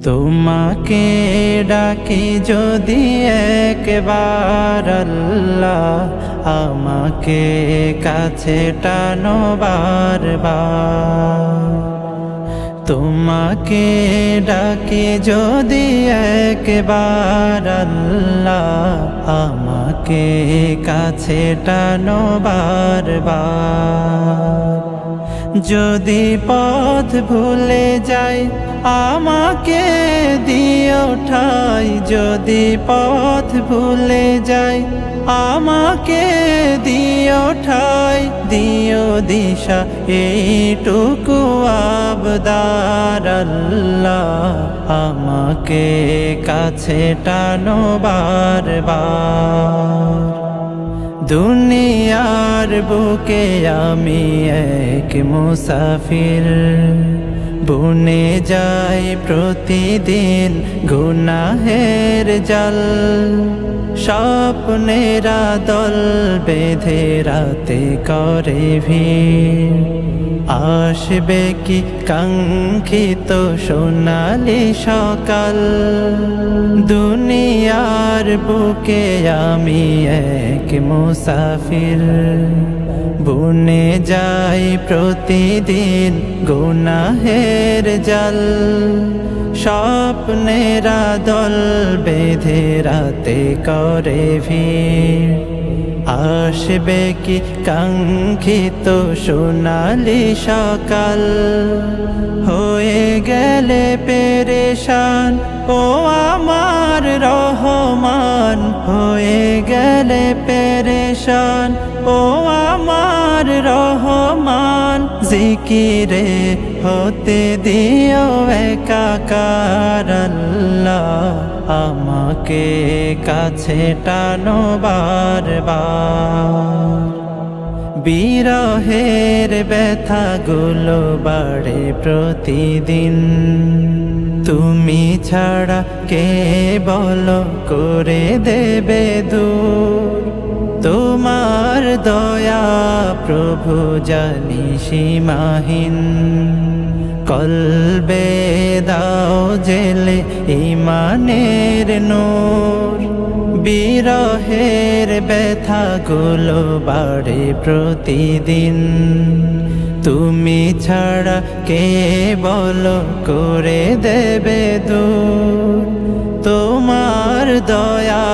তোমাকে ডাকি যদি একবার আল্লাহ, আমাকে কাছে টানো বারবার। তোমাকে ডাকি যদি একবার আল্লাহ, আমাকে কাছে টানো বারবার। যদি পথ ভুলে যাই আমাকে দিও ঠাই, যদি পথ ভুলে যাই আমাকে দিও ঠাই, দিও দিশা এইটুকু আবদার আল্লাহ, আমাকে কাছে টানো বারবার। দুনিয়ার বুকে আমি এক মুসাফির, বুনে যাই প্রতিদিন গুনাহের জাল। স্বপ্নেরা দল বেঁধে রাতে করে ভিড়, আসবে কি কাঙ্ক্ষিত সোনালি সকাল। দুনিয়ার বুকে আমি এক মুসাফির, বুনে যাই প্রতিদিন গুনাহের জাল। স্বপ্নেরা দল বেঁধে রাতে করে ভিড়, আসবে কি কাঙ্ক্ষিত সোনালি সকাল। হয়ে গেলে পেরেশান ও আমার রহমান, হয়ে গেলে পেরেশান ও আমার রহমান। জিকিরে হতে দিও একাকার আল্লাহ, আমাকে কাছে টানো বারবার। বিরহের ব্যথাগুলো বাড়ে প্রতিদিন, তুমি ছাড়া কে বলো করে দেবে দূর। তোমার দয়া প্রভু জানি সীমাহীন, কলবে দাও জেলে ঈমানের নূর। বিরহের ব্যথাগুলো বাড়ে প্রতিদিন, তুমি ছাড়া কে বলো করে দেবে দূর। তোমার দয়া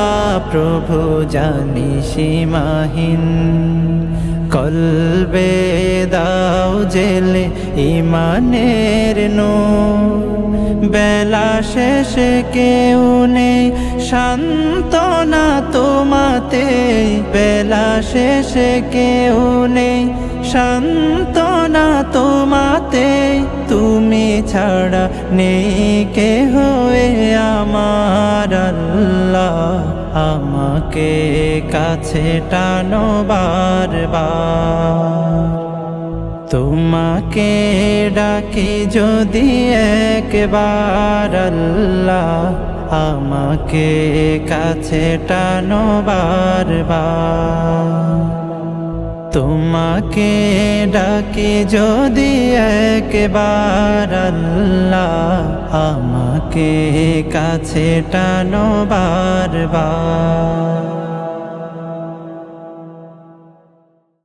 প্রভু জানি সীমাহীন, কলবে দাও জেলে ঈমানের নূর। বেলা শেষে কেউ নেই সান্ত্বনা তোমাতে, বেলা শেষে কেউ নেই সান্ত্বনা তোমাতে। তুমি ছাড়া নেই কেহ আমার আল্লাহ, আমাকে কাছে টানো বারবার। তোমাকে ডাকি যদি একবার আল্লাহ, আমাকে কাছে টানো বারবার। তোমাকে ডাকি যদি একবার আল্লাহ, আমাকে কাছে টানো বারবার।